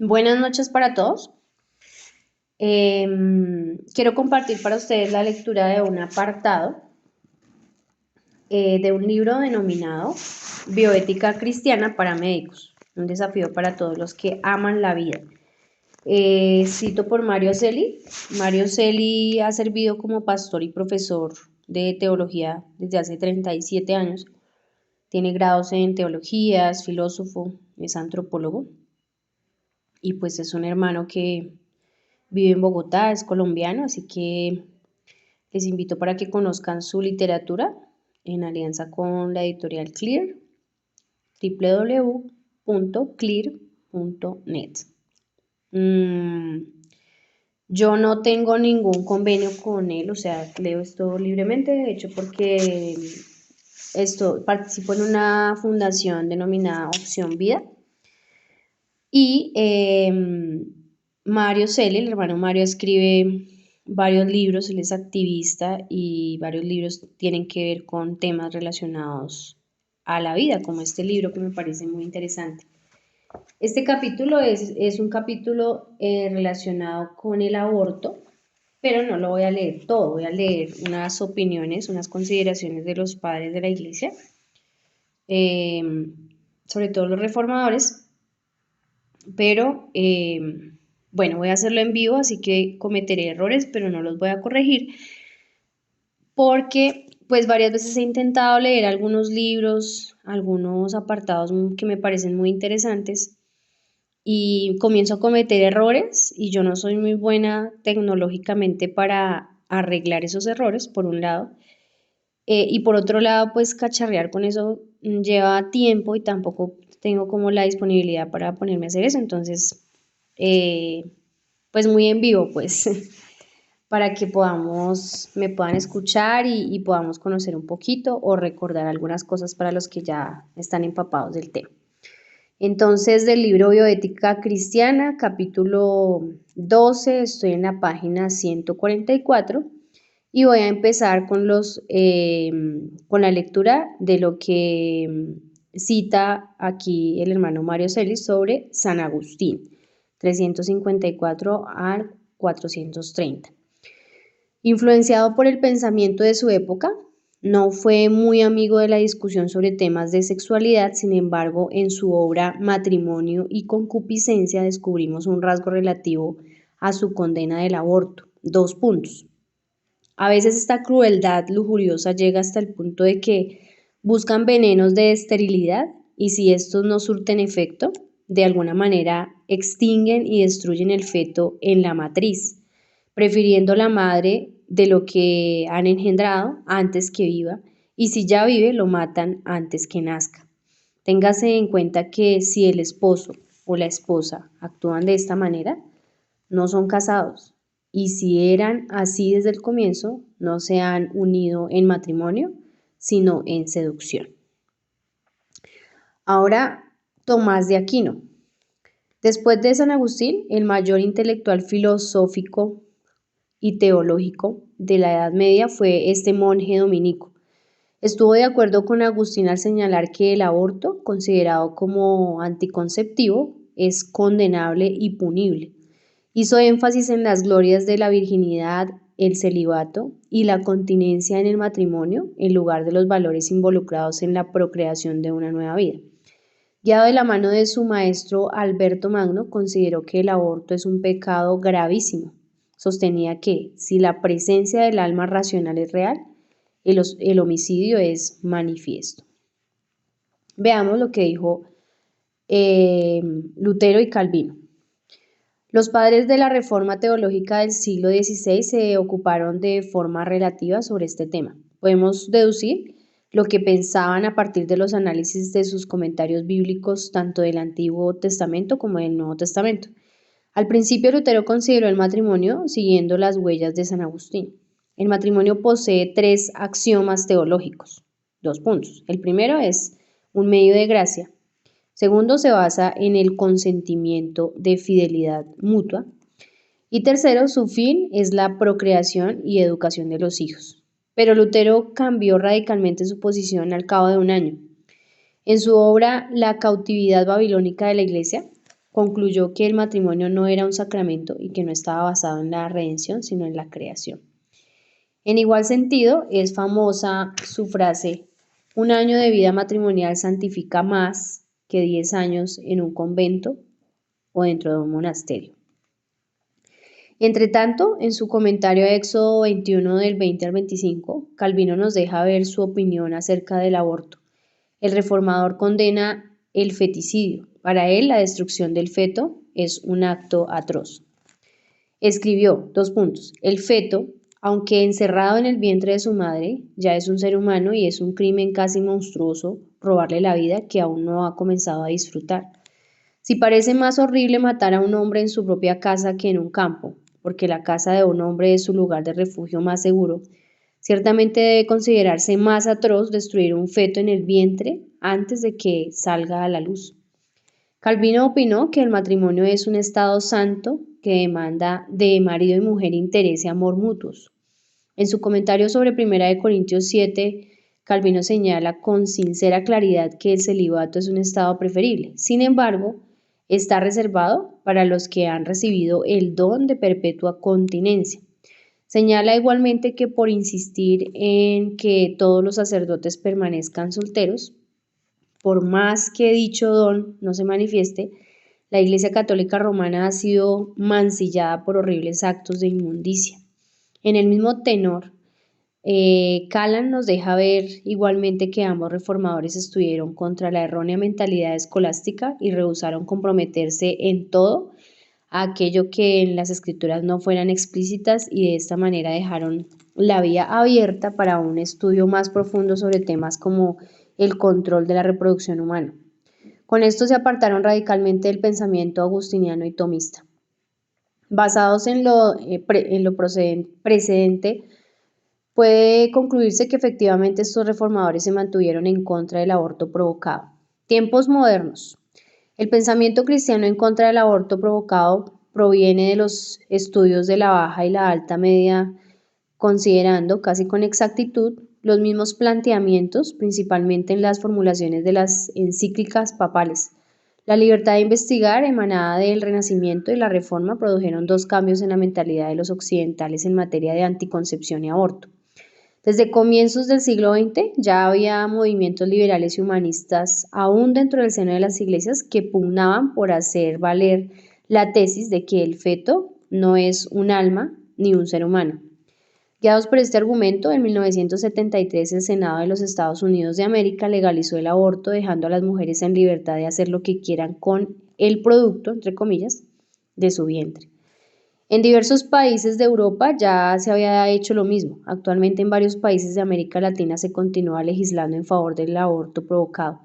Buenas noches para todos. Quiero compartir para ustedes la lectura de un apartado de un libro denominado Bioética Cristiana para Médicos, un desafío para todos los que aman la vida. Cito por Mario Celi. Mario Celi ha servido como pastor y profesor de teología desde hace 37 años. Tiene grados en teología, es filósofo, es antropólogo y pues es un hermano que vive en Bogotá, es colombiano, así que les invito para que conozcan su literatura en alianza con la editorial Clear, www.clear.net. Yo no tengo ningún convenio con él, o sea, leo esto libremente, de hecho, porque participo en una fundación denominada Opción Vida y Mario Celi, el hermano Mario, escribe varios libros, él es activista y varios libros tienen que ver con temas relacionados a la vida, como este libro que me parece muy interesante. Este capítulo es un capítulo relacionado con el aborto, pero no lo voy a leer todo, voy a leer unas opiniones, unas consideraciones de los padres de la iglesia, eh, sobre todo los reformadores, pero bueno, voy a hacerlo en vivo, así que cometeré errores, pero no los voy a corregir, porque pues varias veces he intentado leer algunos libros, algunos apartados que me parecen muy interesantes y comienzo a cometer errores y yo no soy muy buena tecnológicamente para arreglar esos errores, por un lado, y por otro lado, pues cacharrear con eso lleva tiempo y tampoco tengo como la disponibilidad para ponerme a hacer eso, entonces, eh, pues muy en vivo, pues, para que me puedan escuchar y podamos conocer un poquito o recordar algunas cosas para los que ya están empapados del tema. Entonces, del libro Bioética Cristiana, capítulo 12, estoy en la página 144 y voy a empezar con la lectura de lo que cita aquí el hermano Mario Celis sobre San Agustín, 354 al 430. Influenciado por el pensamiento de su época, no fue muy amigo de la discusión sobre temas de sexualidad, sin embargo, en su obra Matrimonio y concupiscencia descubrimos un rasgo relativo a su condena del aborto. Dos puntos. A veces esta crueldad lujuriosa llega hasta el punto de que buscan venenos de esterilidad y si estos no surten efecto, de alguna manera extinguen y destruyen el feto en la matriz, prefiriendo la madre de lo que han engendrado antes que viva y si ya vive lo matan antes que nazca. Téngase en cuenta que si el esposo o la esposa actúan de esta manera, no son casados. Y si eran así desde el comienzo, no se han unido en matrimonio, sino en seducción. Ahora, Tomás de Aquino. Después de San Agustín, el mayor intelectual filosófico y teológico de la Edad Media fue este monje dominico. Estuvo de acuerdo con Agustín al señalar que el aborto, considerado como anticonceptivo, es condenable y punible. Hizo énfasis en las glorias de la virginidad, el celibato y la continencia en el matrimonio, en lugar de los valores involucrados en la procreación de una nueva vida. Guiado de la mano de su maestro Alberto Magno, consideró que el aborto es un pecado gravísimo. Sostenía que, si la presencia del alma racional es real, el homicidio es manifiesto. Veamos lo que dijo Lutero y Calvino. Los padres de la Reforma Teológica del siglo XVI se ocuparon de forma relativa sobre este tema. Podemos deducir lo que pensaban a partir de los análisis de sus comentarios bíblicos tanto del Antiguo Testamento como del Nuevo Testamento. Al principio Lutero consideró el matrimonio siguiendo las huellas de San Agustín. El matrimonio posee tres axiomas teológicos. Dos puntos. El primero es un medio de gracia. Segundo, se basa en el consentimiento de fidelidad mutua. Y tercero, su fin es la procreación y educación de los hijos. Pero Lutero cambió radicalmente su posición al cabo de un año. En su obra La cautividad babilónica de la Iglesia, concluyó que el matrimonio no era un sacramento y que no estaba basado en la redención, sino en la creación. En igual sentido, es famosa su frase: un año de vida matrimonial santifica más que 10 años en un convento o dentro de un monasterio. Entre tanto, en su comentario a Éxodo 21 del 20 al 25, Calvino nos deja ver su opinión acerca del aborto. El reformador condena el feticidio. Para él, la destrucción del feto es un acto atroz. Escribió, el feto, aunque encerrado en el vientre de su madre, ya es un ser humano y es un crimen casi monstruoso robarle la vida que aún no ha comenzado a disfrutar. Si parece más horrible matar a un hombre en su propia casa que en un campo, porque la casa de un hombre es su lugar de refugio más seguro, ciertamente debe considerarse más atroz destruir un feto en el vientre antes de que salga a la luz. Calvino opinó que el matrimonio es un estado santo que demanda de marido y mujer interés y amor mutuos. En su comentario sobre 1 Corintios 7, Calvino señala con sincera claridad que el celibato es un estado preferible. Sin embargo, está reservado para los que han recibido el don de perpetua continencia. Señala igualmente que por insistir en que todos los sacerdotes permanezcan solteros, por más que dicho don no se manifieste, la Iglesia Católica Romana ha sido mancillada por horribles actos de inmundicia. En el mismo tenor, Callan nos deja ver igualmente que ambos reformadores estuvieron contra la errónea mentalidad escolástica y rehusaron comprometerse en todo a aquello que en las escrituras no fueran explícitas, y de esta manera dejaron la vía abierta para un estudio más profundo sobre temas como el control de la reproducción humana. Con esto se apartaron radicalmente del pensamiento agustiniano y tomista. Basados en lo precedente, puede concluirse que efectivamente estos reformadores se mantuvieron en contra del aborto provocado. Tiempos modernos. El pensamiento cristiano en contra del aborto provocado proviene de los estudios de la Baja y la Alta Media, considerando casi con exactitud los mismos planteamientos, principalmente en las formulaciones de las encíclicas papales. La libertad de investigar emanada del Renacimiento y la Reforma produjeron dos cambios en la mentalidad de los occidentales en materia de anticoncepción y aborto. Desde comienzos del siglo XX ya había movimientos liberales y humanistas, aún dentro del seno de las iglesias, que pugnaban por hacer valer la tesis de que el feto no es un alma ni un ser humano. Guiados por este argumento, en 1973 el Senado de los Estados Unidos de América legalizó el aborto, dejando a las mujeres en libertad de hacer lo que quieran con el producto, entre comillas, de su vientre. En diversos países de Europa ya se había hecho lo mismo. Actualmente en varios países de América Latina se continúa legislando en favor del aborto provocado,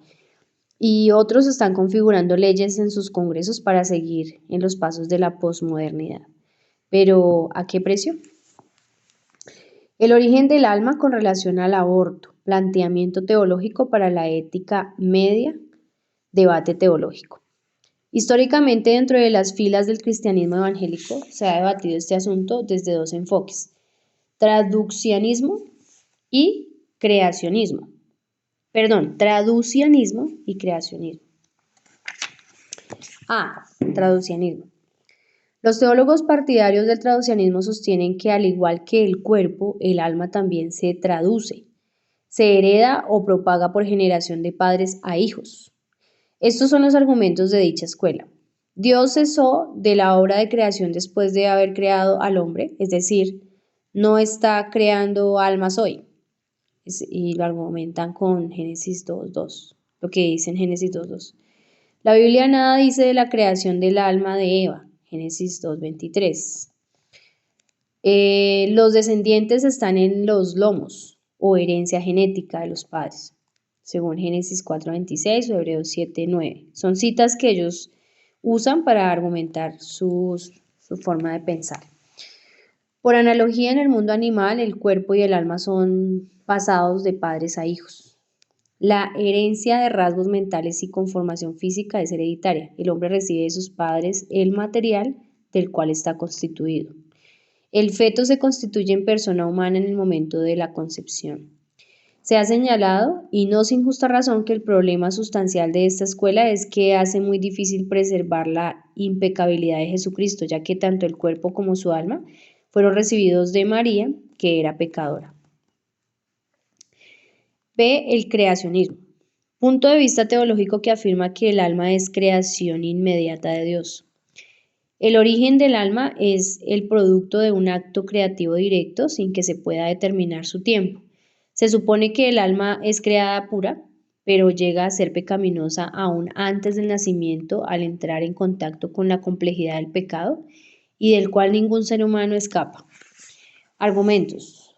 y otros están configurando leyes en sus congresos para seguir en los pasos de la posmodernidad. Pero, ¿a qué precio? El origen del alma con relación al aborto, planteamiento teológico para la ética media, debate teológico. Históricamente, dentro de las filas del cristianismo evangélico se ha debatido este asunto desde dos enfoques: traducianismo y creacionismo. Traducianismo y creacionismo. Traducianismo. Los teólogos partidarios del traducianismo sostienen que, al igual que el cuerpo, el alma también se traduce, se hereda o propaga por generación de padres a hijos. Estos son los argumentos de dicha escuela. Dios cesó de la obra de creación después de haber creado al hombre, es decir, no está creando almas hoy. Y lo argumentan con Génesis 2.2, lo que dice en Génesis 2.2. La Biblia nada dice de la creación del alma de Eva, Génesis 2.23. Los descendientes están en los lomos o herencia genética de los padres, según Génesis 4.26 o Hebreos 7.9. Son citas que ellos usan para argumentar su forma de pensar. Por analogía, en el mundo animal, el cuerpo y el alma son pasados de padres a hijos. La herencia de rasgos mentales y conformación física es hereditaria. El hombre recibe de sus padres el material del cual está constituido. El feto se constituye en persona humana en el momento de la concepción. Se ha señalado, y no sin justa razón, que el problema sustancial de esta escuela es que hace muy difícil preservar la impecabilidad de Jesucristo, ya que tanto el cuerpo como su alma fueron recibidos de María, que era pecadora. B. El creacionismo. Punto de vista teológico que afirma que el alma es creación inmediata de Dios. El origen del alma es el producto de un acto creativo directo sin que se pueda determinar su tiempo. Se supone que el alma es creada pura, pero llega a ser pecaminosa aún antes del nacimiento al entrar en contacto con la complejidad del pecado y del cual ningún ser humano escapa. Argumentos.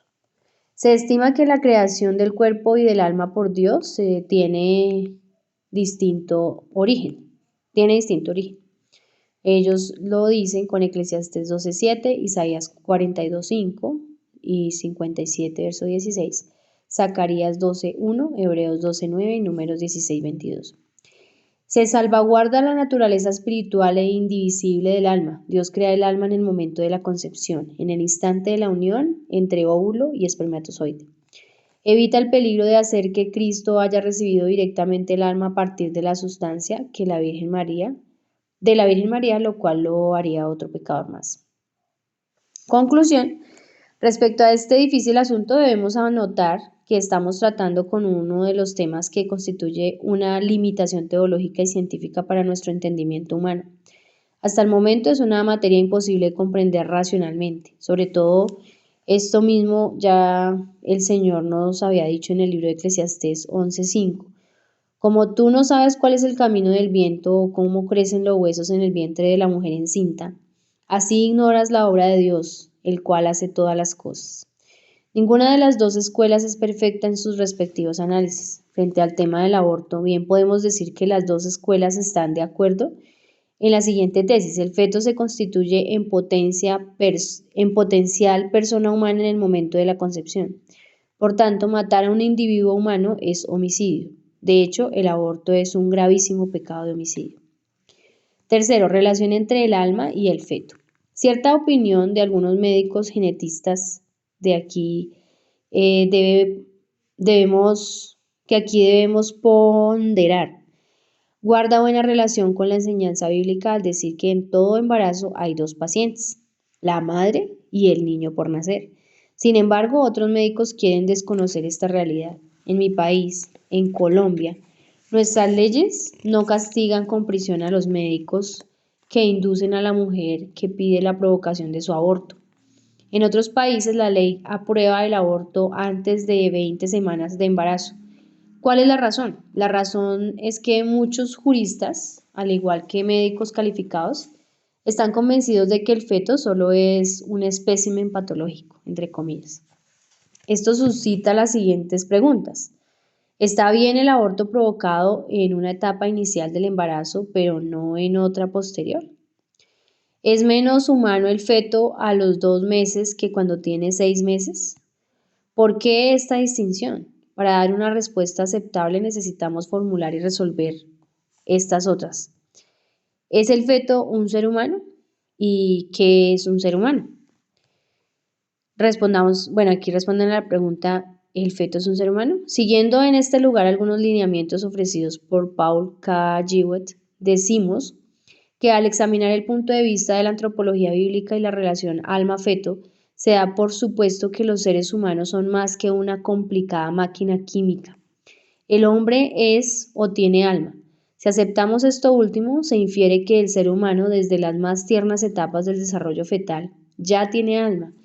Se estima que la creación del cuerpo y del alma por Dios tiene distinto origen. Ellos lo dicen con Eclesiastés 12:7, Isaías 42:5 y 57, verso 16, Zacarías 12:1, Hebreos 12:9 y Números 16:22. Se salvaguarda la naturaleza espiritual e indivisible del alma. Dios crea el alma en el momento de la concepción, en el instante de la unión entre óvulo y espermatozoide. Evita el peligro de hacer que Cristo haya recibido directamente el alma a partir de la sustancia que la Virgen María, lo cual lo haría otro pecador más. Conclusión. Respecto a este difícil asunto, debemos anotar que estamos tratando con uno de los temas que constituye una limitación teológica y científica para nuestro entendimiento humano. Hasta el momento es una materia imposible de comprender racionalmente. Sobre todo, esto mismo ya el Señor nos había dicho en el libro de Eclesiastés 11:5. Como tú no sabes cuál es el camino del viento o cómo crecen los huesos en el vientre de la mujer encinta, así ignoras la obra de Dios, el cual hace todas las cosas. Ninguna de las dos escuelas es perfecta en sus respectivos análisis. Frente al tema del aborto, bien podemos decir que las dos escuelas están de acuerdo en la siguiente tesis: el feto se constituye en potencial persona humana en el momento de la concepción. Por tanto, matar a un individuo humano es homicidio. De hecho, el aborto es un gravísimo pecado de homicidio. Tercero, relación entre el alma y el feto. Cierta opinión de algunos médicos genetistas de aquí debemos ponderar. Guarda buena relación con la enseñanza bíblica al decir que en todo embarazo hay dos pacientes, la madre y el niño por nacer. Sin embargo, otros médicos quieren desconocer esta realidad. En mi país, en Colombia, nuestras leyes no castigan con prisión a los médicos que inducen a la mujer que pide la provocación de su aborto. En otros países la ley aprueba el aborto antes de 20 semanas de embarazo. ¿Cuál es la razón? La razón es que muchos juristas, al igual que médicos calificados, están convencidos de que el feto solo es un espécimen patológico, entre comillas. Esto suscita las siguientes preguntas. ¿Está bien el aborto provocado en una etapa inicial del embarazo, pero no en otra posterior? ¿Es menos humano el feto a los 2 meses que cuando tiene 6 meses? ¿Por qué esta distinción? Para dar una respuesta aceptable necesitamos formular y resolver estas otras. ¿Es el feto un ser humano? ¿Y qué es un ser humano? Aquí responden a la pregunta: ¿el feto es un ser humano? Siguiendo en este lugar algunos lineamientos ofrecidos por Paul K. Jewett, decimos que al examinar el punto de vista de la antropología bíblica y la relación alma-feto, se da por supuesto que los seres humanos son más que una complicada máquina química. El hombre es o tiene alma. Si aceptamos esto último, se infiere que el ser humano, desde las más tiernas etapas del desarrollo fetal, ya tiene alma.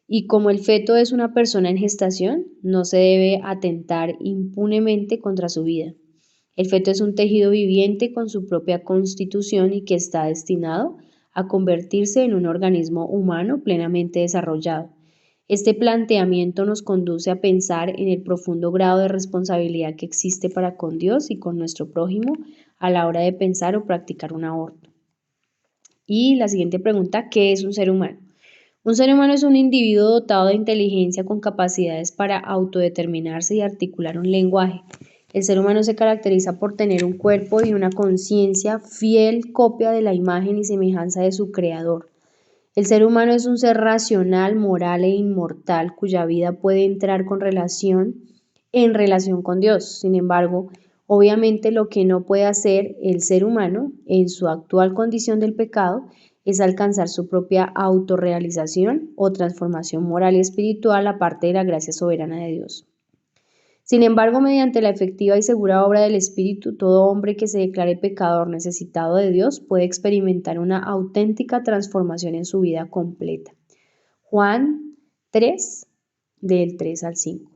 Y como el feto es una persona en gestación, no se debe atentar impunemente contra su vida. El feto es un tejido viviente con su propia constitución y que está destinado a convertirse en un organismo humano plenamente desarrollado. Este planteamiento nos conduce a pensar en el profundo grado de responsabilidad que existe para con Dios y con nuestro prójimo a la hora de pensar o practicar un aborto. Y la siguiente pregunta: ¿qué es un ser humano? Un ser humano es un individuo dotado de inteligencia con capacidades para autodeterminarse y articular un lenguaje. El ser humano se caracteriza por tener un cuerpo y una conciencia fiel copia de la imagen y semejanza de su creador. El ser humano es un ser racional, moral e inmortal cuya vida puede entrar con relación en relación con Dios. Sin embargo, obviamente lo que no puede hacer el ser humano en su actual condición del pecado es alcanzar su propia autorrealización o transformación moral y espiritual aparte de la gracia soberana de Dios. Sin embargo, mediante la efectiva y segura obra del Espíritu, todo hombre que se declare pecador necesitado de Dios puede experimentar una auténtica transformación en su vida completa. Juan 3, del 3 al 5.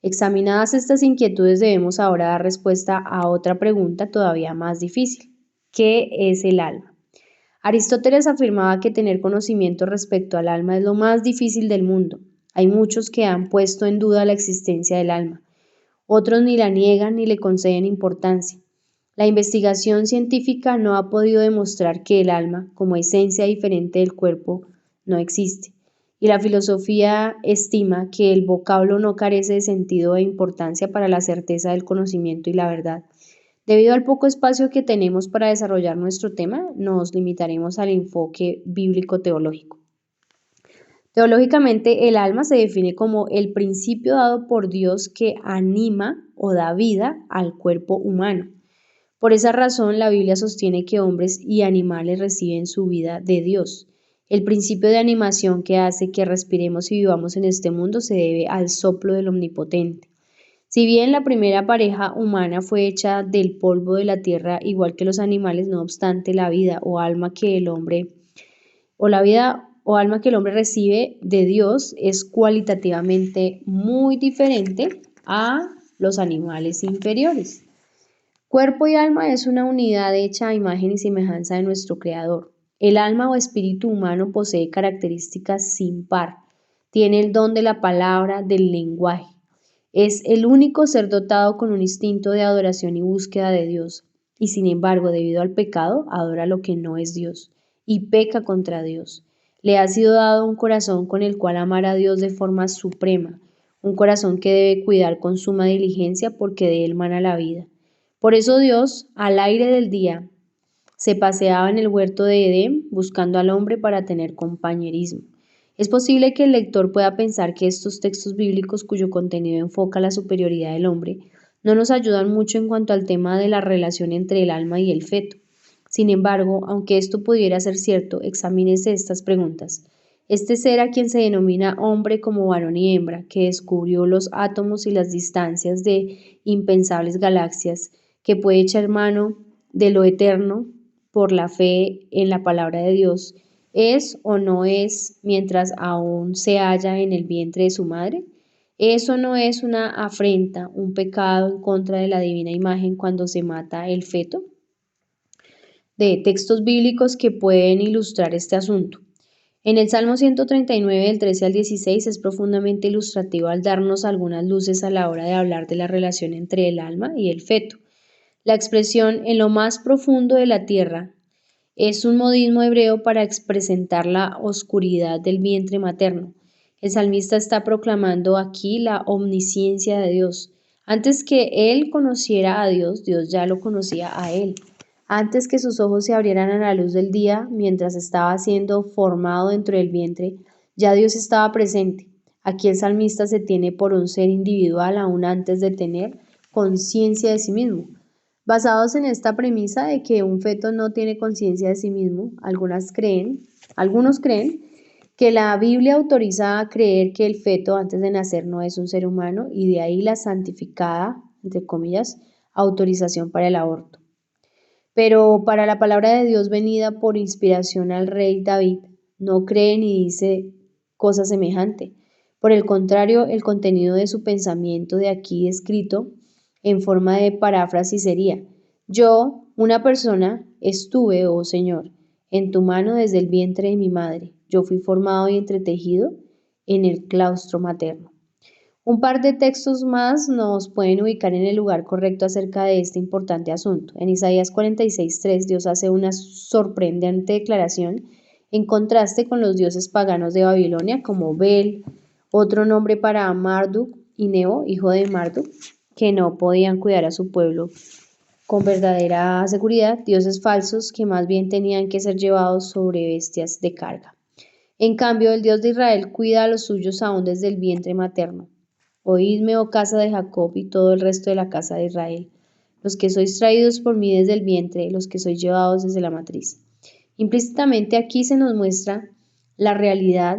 Examinadas estas inquietudes, debemos ahora dar respuesta a otra pregunta todavía más difícil. ¿Qué es el alma? Aristóteles afirmaba que tener conocimiento respecto al alma es lo más difícil del mundo. Hay muchos que han puesto en duda la existencia del alma. Otros ni la niegan ni le conceden importancia. La investigación científica no ha podido demostrar que el alma, como esencia diferente del cuerpo, no existe. Y la filosofía estima que el vocablo no carece de sentido e importancia para la certeza del conocimiento y la verdad. Debido al poco espacio que tenemos para desarrollar nuestro tema, nos limitaremos al enfoque bíblico-teológico. Teológicamente, el alma se define como el principio dado por Dios que anima o da vida al cuerpo humano. Por esa razón, la Biblia sostiene que hombres y animales reciben su vida de Dios. El principio de animación que hace que respiremos y vivamos en este mundo se debe al soplo del Omnipotente. Si bien la primera pareja humana fue hecha del polvo de la tierra, igual que los animales, no obstante, la vida o alma que el hombre o la vida o alma que el hombre recibe de Dios es cualitativamente muy diferente a los animales inferiores. Cuerpo y alma es una unidad hecha a imagen y semejanza de nuestro Creador. El alma o espíritu humano posee características sin par. Tiene el don de la palabra, del lenguaje. Es el único ser dotado con un instinto de adoración y búsqueda de Dios. Y sin embargo, debido al pecado, adora lo que no es Dios y peca contra Dios. Le ha sido dado un corazón con el cual amar a Dios de forma suprema, un corazón que debe cuidar con suma diligencia porque de él mana la vida. Por eso Dios, al aire del día, se paseaba en el huerto de Edén buscando al hombre para tener compañerismo. Es posible que el lector pueda pensar que estos textos bíblicos cuyo contenido enfoca la superioridad del hombre no nos ayudan mucho en cuanto al tema de la relación entre el alma y el feto. Sin embargo, aunque esto pudiera ser cierto, examínese estas preguntas. Este ser a quien se denomina hombre como varón y hembra, que descubrió los átomos y las distancias de impensables galaxias, que puede echar mano de lo eterno por la fe en la palabra de Dios, ¿es o no es mientras aún se halla en el vientre de su madre? ¿Eso no es una afrenta, un pecado en contra de la divina imagen cuando se mata el feto? De textos bíblicos que pueden ilustrar este asunto. En el Salmo 139, del 13 al 16, es profundamente ilustrativo al darnos algunas luces a la hora de hablar de la relación entre el alma y el feto. La expresión en lo más profundo de la tierra es un modismo hebreo para presentar la oscuridad del vientre materno. El salmista está proclamando aquí la omnisciencia de Dios. Antes que él conociera a Dios, Dios ya lo conocía a él. Antes que sus ojos se abrieran a la luz del día, mientras estaba siendo formado dentro del vientre, ya Dios estaba presente. Aquí el salmista se tiene por un ser individual aún antes de tener conciencia de sí mismo. Basados en esta premisa de que un feto no tiene conciencia de sí mismo, algunos creen que la Biblia autoriza a creer que el feto antes de nacer no es un ser humano y de ahí la santificada, entre comillas, autorización para el aborto. Pero para la palabra de Dios venida por inspiración al rey David, no cree ni dice cosa semejante. Por el contrario, el contenido de su pensamiento de aquí escrito en forma de paráfrasis sería: yo, una persona, estuve, oh Señor, en tu mano desde el vientre de mi madre. Yo fui formado y entretejido en el claustro materno. Un par de textos más nos pueden ubicar en el lugar correcto acerca de este importante asunto. En Isaías 46:3, Dios hace una sorprendente declaración en contraste con los dioses paganos de Babilonia como Bel, otro nombre para Marduk, y Nebo, hijo de Marduk, que no podían cuidar a su pueblo con verdadera seguridad, dioses falsos que más bien tenían que ser llevados sobre bestias de carga. En cambio, el Dios de Israel cuida a los suyos aún desde el vientre materno. Oídme, oh casa de Jacob y todo el resto de la casa de Israel, los que sois traídos por mí desde el vientre, los que sois llevados desde la matriz. Implícitamente aquí se nos muestra la realidad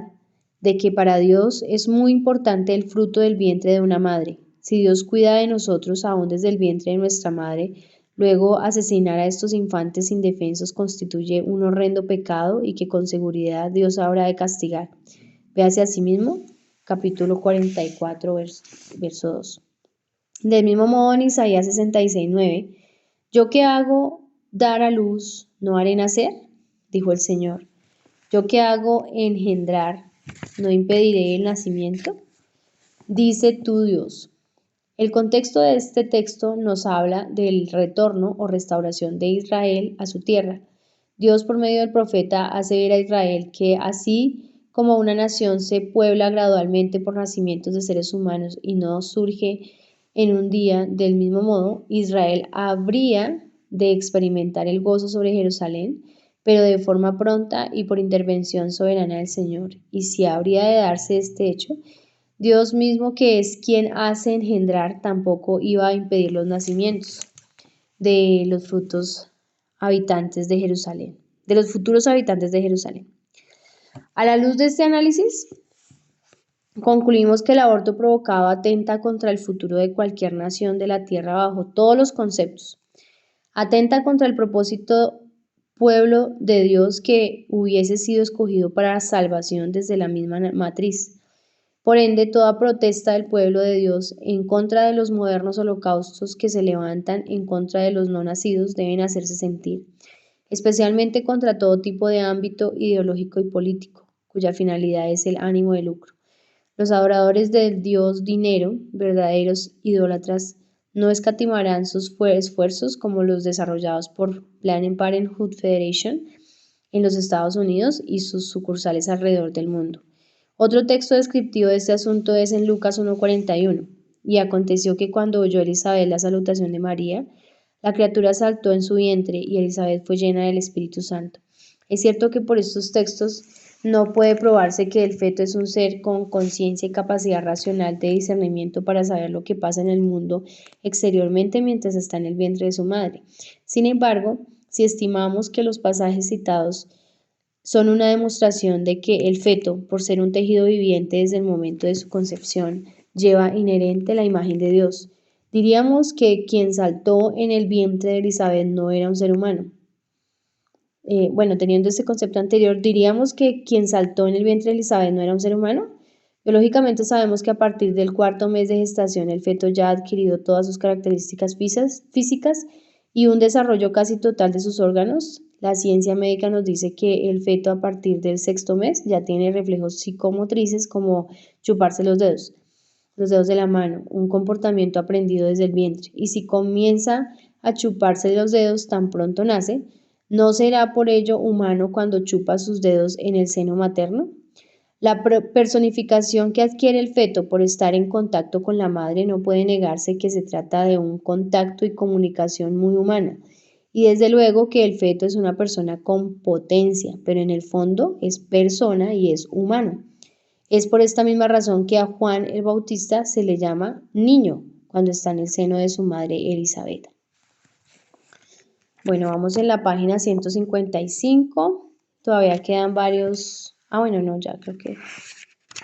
de que para Dios es muy importante el fruto del vientre de una madre. Si Dios cuida de nosotros aún desde el vientre de nuestra madre, luego asesinar a estos infantes indefensos constituye un horrendo pecado y que con seguridad Dios habrá de castigar. Véase asimismo capítulo 44, verso 2. Del mismo modo en Isaías 66:9, ¿yo qué hago dar a luz, no haré nacer? Dijo el Señor. ¿Yo qué hago engendrar, no impediré el nacimiento? Dice tu Dios. El contexto de este texto nos habla del retorno o restauración de Israel a su tierra. Dios por medio del profeta hace ver a Israel que así como una nación se puebla gradualmente por nacimientos de seres humanos y no surge en un día, del mismo modo, Israel habría de experimentar el gozo sobre Jerusalén, pero de forma pronta y por intervención soberana del Señor. Y si habría de darse este hecho, Dios mismo, que es quien hace engendrar, tampoco iba a impedir los nacimientos de los frutos habitantes de Jerusalén, de los futuros habitantes de Jerusalén. A la luz de este análisis, concluimos que el aborto provocado atenta contra el futuro de cualquier nación de la tierra bajo todos los conceptos. Atenta contra el propósito pueblo de Dios que hubiese sido escogido para la salvación desde la misma matriz. Por ende, toda protesta del pueblo de Dios en contra de los modernos holocaustos que se levantan en contra de los no nacidos deben hacerse sentir, especialmente contra todo tipo de ámbito ideológico y político, cuya finalidad es el ánimo de lucro. Los adoradores del dios dinero, verdaderos idólatras, no escatimarán sus esfuerzos como los desarrollados por Planned Parenthood Federation en los Estados Unidos y sus sucursales alrededor del mundo. Otro texto descriptivo de este asunto es en Lucas 1:41. Y aconteció que cuando oyó Elizabeth la salutación de María, la criatura saltó en su vientre y Elizabeth fue llena del Espíritu Santo. Es cierto que por estos textos no puede probarse que el feto es un ser con conciencia y capacidad racional de discernimiento para saber lo que pasa en el mundo exteriormente mientras está en el vientre de su madre. Sin embargo, si estimamos que los pasajes citados son una demostración de que el feto, por ser un tejido viviente desde el momento de su concepción, lleva inherente la imagen de Dios. Diríamos que quien saltó en el vientre de Elizabeth no era un ser humano. Teniendo este concepto anterior, diríamos que quien saltó en el vientre de Elizabeth no era un ser humano. Biológicamente sabemos que a partir del cuarto mes de gestación el feto ya ha adquirido todas sus características físicas y un desarrollo casi total de sus órganos. La ciencia médica nos dice que el feto a partir del sexto mes ya tiene reflejos psicomotrices como chuparse los dedos de la mano, un comportamiento aprendido desde el vientre. Y si comienza a chuparse los dedos tan pronto nace, ¿no será por ello humano cuando chupa sus dedos en el seno materno? La personificación que adquiere el feto por estar en contacto con la madre no puede negarse que se trata de un contacto y comunicación muy humana. Y desde luego que el feto es una persona con potencia, pero en el fondo es persona y es humano. Es por esta misma razón que a Juan el Bautista se le llama niño cuando está en el seno de su madre Elizabeth. Bueno, vamos en la página 155. Todavía quedan varios. No, ya creo que.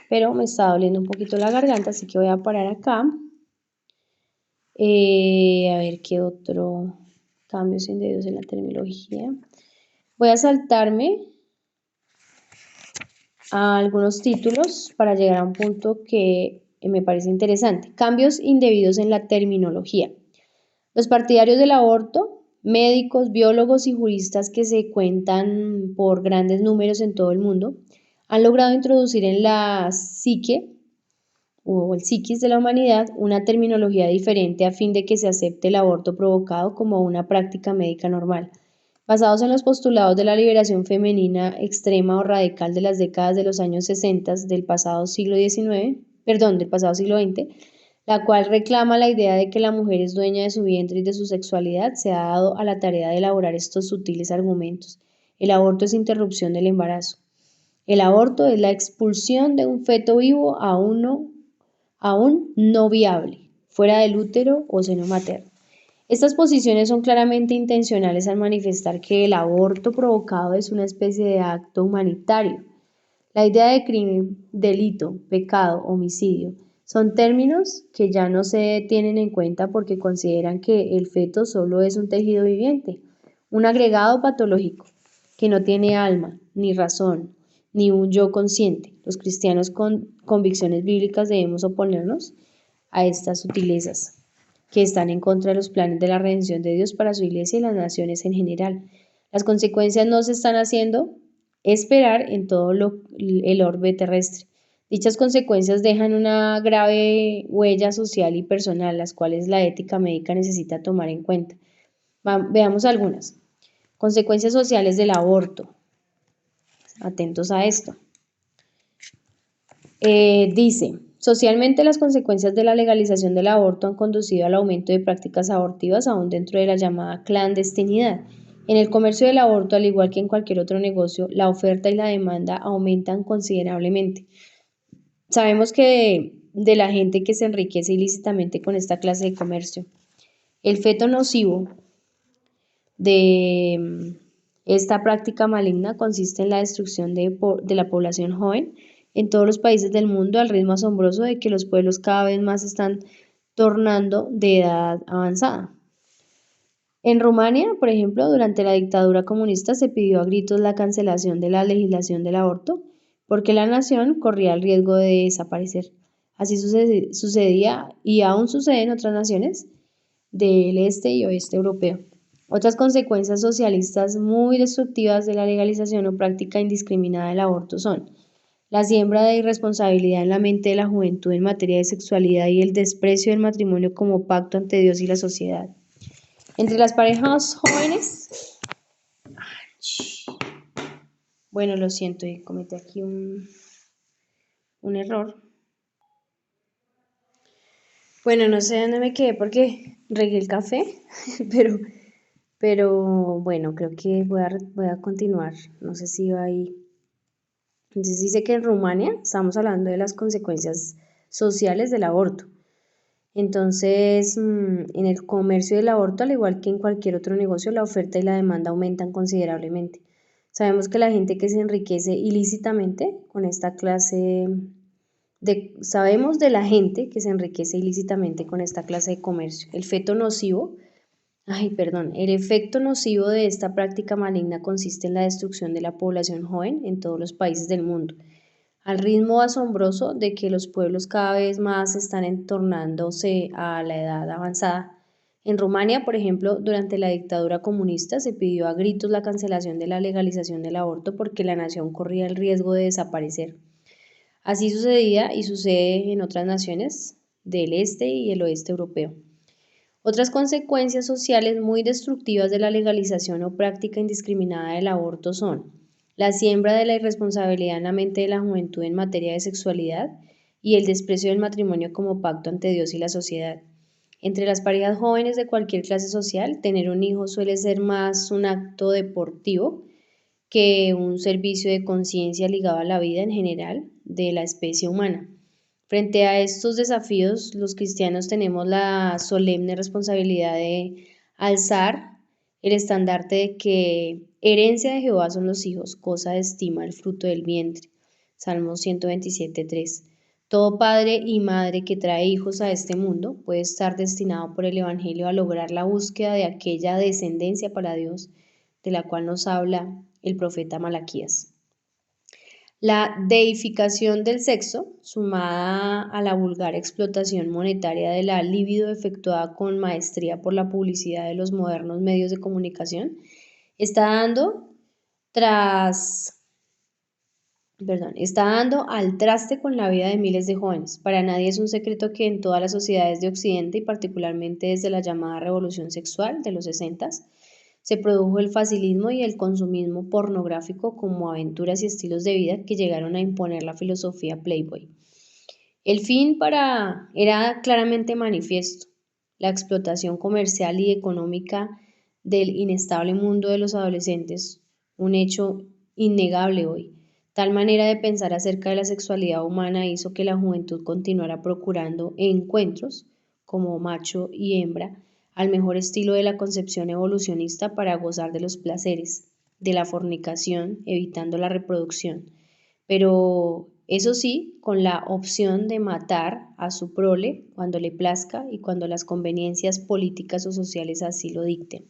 Pero me está doliendo un poquito la garganta, así que voy a parar acá. A ver qué otro cambios indebidos en la terminología. Voy a saltarme a algunos títulos para llegar a un punto que me parece interesante. Cambios indebidos en la terminología. Los partidarios del aborto, médicos, biólogos y juristas que se cuentan por grandes números en todo el mundo, han logrado introducir en la psique o el psiquis de la humanidad una terminología diferente a fin de que se acepte el aborto provocado como una práctica médica normal. Basados en los postulados de la liberación femenina extrema o radical de las décadas de los años 60 del pasado siglo XX, la cual reclama la idea de que la mujer es dueña de su vientre y de su sexualidad, se ha dado a la tarea de elaborar estos sutiles argumentos. El aborto es interrupción del embarazo. El aborto es la expulsión de un feto vivo a aún no viable, fuera del útero o seno materno. Estas posiciones son claramente intencionales al manifestar que el aborto provocado es una especie de acto humanitario. La idea de crimen, delito, pecado, homicidio son términos que ya no se tienen en cuenta porque consideran que el feto solo es un tejido viviente, un agregado patológico que no tiene alma, ni razón, ni un yo consciente. Los cristianos con convicciones bíblicas debemos oponernos a estas sutilezas que están en contra de los planes de la redención de Dios para su iglesia y las naciones en general. Las consecuencias no se están haciendo esperar en todo el orbe terrestre. Dichas consecuencias dejan una grave huella social y personal, las cuales la ética médica necesita tomar en cuenta. Veamos algunas. Consecuencias sociales del aborto. Atentos a esto. Dice, socialmente las consecuencias de la legalización del aborto han conducido al aumento de prácticas abortivas aún dentro de la llamada clandestinidad. En el comercio del aborto, al igual que en cualquier otro negocio, la oferta y la demanda aumentan considerablemente. Sabemos que de la gente que se enriquece ilícitamente con esta clase de comercio. El feto nocivo de esta práctica maligna consiste en la destrucción de la población joven en todos los países del mundo al ritmo asombroso de que los pueblos cada vez más están tornando de edad avanzada. En Rumania, por ejemplo, durante la dictadura comunista se pidió a gritos la cancelación de la legislación del aborto porque la nación corría el riesgo de desaparecer. Así sucedía y aún sucede en otras naciones del este y oeste europeo. Otras consecuencias socialistas muy destructivas de la legalización o práctica indiscriminada del aborto son la siembra de irresponsabilidad en la mente de la juventud en materia de sexualidad y el desprecio del matrimonio como pacto ante Dios y la sociedad. Entre las parejas jóvenes, bueno, lo siento, cometí aquí un error. Bueno, no sé dónde me quedé porque regué el café, pero bueno, creo que voy a continuar. No sé si va ahí. Entonces dice que en Rumania estamos hablando de las consecuencias sociales del aborto. Entonces, en el comercio del aborto, al igual que en cualquier otro negocio, la oferta y la demanda aumentan considerablemente. Sabemos que la gente que se enriquece ilícitamente con esta clase sabemos de la gente que se enriquece ilícitamente con esta clase de comercio. El efecto nocivo de esta práctica maligna consiste en la destrucción de la población joven en todos los países del mundo, al ritmo asombroso de que los pueblos cada vez más están entornándose a la edad avanzada. En Rumania, por ejemplo, durante la dictadura comunista se pidió a gritos la cancelación de la legalización del aborto porque la nación corría el riesgo de desaparecer. Así sucedía y sucede en otras naciones del este y el oeste europeo. Otras consecuencias sociales muy destructivas de la legalización o práctica indiscriminada del aborto son la siembra de la irresponsabilidad en la mente de la juventud en materia de sexualidad y el desprecio del matrimonio como pacto ante Dios y la sociedad. Entre las parejas jóvenes de cualquier clase social, tener un hijo suele ser más un acto deportivo que un servicio de conciencia ligado a la vida en general de la especie humana. Frente a estos desafíos, los cristianos tenemos la solemne responsabilidad de alzar el estandarte de que herencia de Jehová son los hijos, cosa de estima el fruto del vientre. Salmos 127:3. Todo padre y madre que trae hijos a este mundo puede estar destinado por el Evangelio a lograr la búsqueda de aquella descendencia para Dios de la cual nos habla el profeta Malaquías. La deificación del sexo, sumada a la vulgar explotación monetaria de la libido efectuada con maestría por la publicidad de los modernos medios de comunicación, está dando al traste con la vida de miles de jóvenes. Para nadie es un secreto que en todas las sociedades de Occidente y particularmente desde la llamada revolución sexual de los 60 se produjo el facilismo y el consumismo pornográfico como aventuras y estilos de vida que llegaron a imponer la filosofía Playboy. El fin era claramente manifiesto, la explotación comercial y económica del inestable mundo de los adolescentes, un hecho innegable hoy. Tal manera de pensar acerca de la sexualidad humana hizo que la juventud continuara procurando encuentros, como macho y hembra, al mejor estilo de la concepción evolucionista para gozar de los placeres, de la fornicación, evitando la reproducción. Pero eso sí, con la opción de matar a su prole cuando le plazca y cuando las conveniencias políticas o sociales así lo dicten.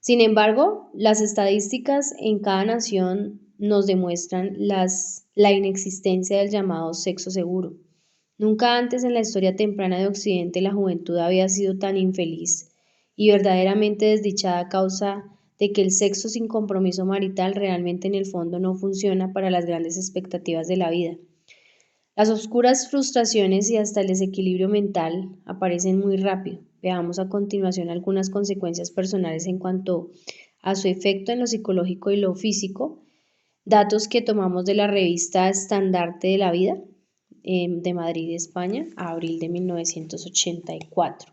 Sin embargo, las estadísticas en cada nación nos demuestran la inexistencia del llamado sexo seguro. Nunca antes en la historia temprana de Occidente la juventud había sido tan infeliz y verdaderamente desdichada a causa de que el sexo sin compromiso marital realmente en el fondo no funciona para las grandes expectativas de la vida. Las oscuras frustraciones y hasta el desequilibrio mental aparecen muy rápido. Veamos a continuación algunas consecuencias personales en cuanto a su efecto en lo psicológico y lo físico, datos que tomamos de la revista Estandarte de la Vida de Madrid, España, a abril de 1984.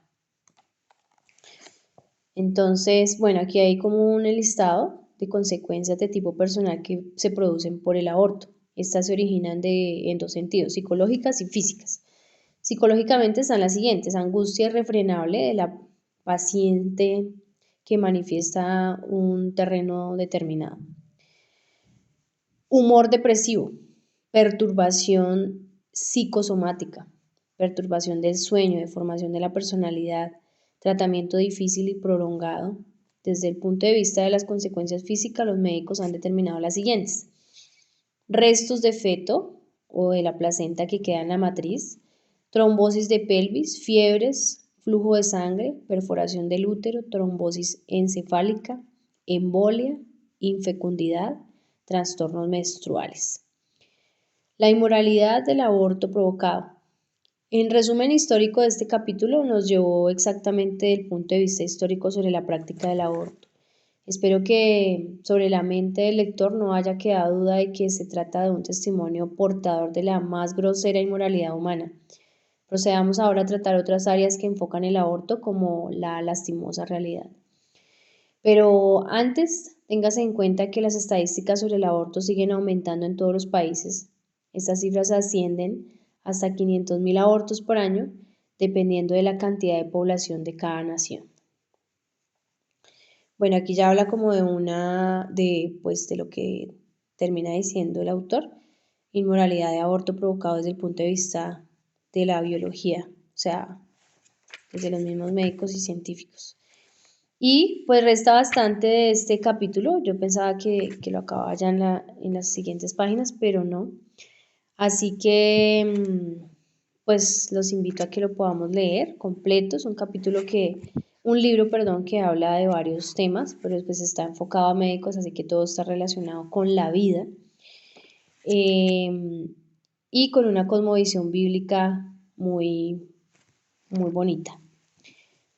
Entonces, bueno, aquí hay como un listado de consecuencias de tipo personal que se producen por el aborto. Estas se originan en dos sentidos, psicológicas y físicas. Psicológicamente están las siguientes: angustia irrefrenable de la paciente que manifiesta un terreno determinado. Humor depresivo, perturbación psicosomática, perturbación del sueño, deformación de la personalidad, tratamiento difícil y prolongado. Desde el punto de vista de las consecuencias físicas, los médicos han determinado las siguientes: restos de feto o de la placenta que queda en la matriz, trombosis de pelvis, fiebres, flujo de sangre, perforación del útero, trombosis encefálica, embolia, infecundidad, trastornos menstruales. La inmoralidad del aborto provocado. En resumen histórico de este capítulo nos llevó exactamente del punto de vista histórico sobre la práctica del aborto. Espero que sobre la mente del lector no haya quedado duda de que se trata de un testimonio portador de la más grosera inmoralidad humana. Procedamos ahora a tratar otras áreas que enfocan el aborto como la lastimosa realidad. Pero antes, téngase en cuenta que las estadísticas sobre el aborto siguen aumentando en todos los países. Estas cifras ascienden hasta 500.000 abortos por año, dependiendo de la cantidad de población de cada nación. Bueno, aquí ya habla como de lo que termina diciendo el autor: inmoralidad de aborto provocado desde el punto de vista de la biología, o sea, desde los mismos médicos y científicos. Y pues resta bastante de este capítulo. Yo pensaba que lo acababa ya en las siguientes páginas, pero no. Así que pues los invito a que lo podamos leer completo. Es un libro, perdón, que habla de varios temas, pero después está enfocado a médicos, así que todo está relacionado con la vida. Y con una cosmovisión bíblica muy, muy bonita.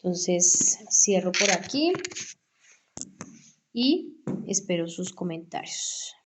Entonces cierro por aquí y espero sus comentarios.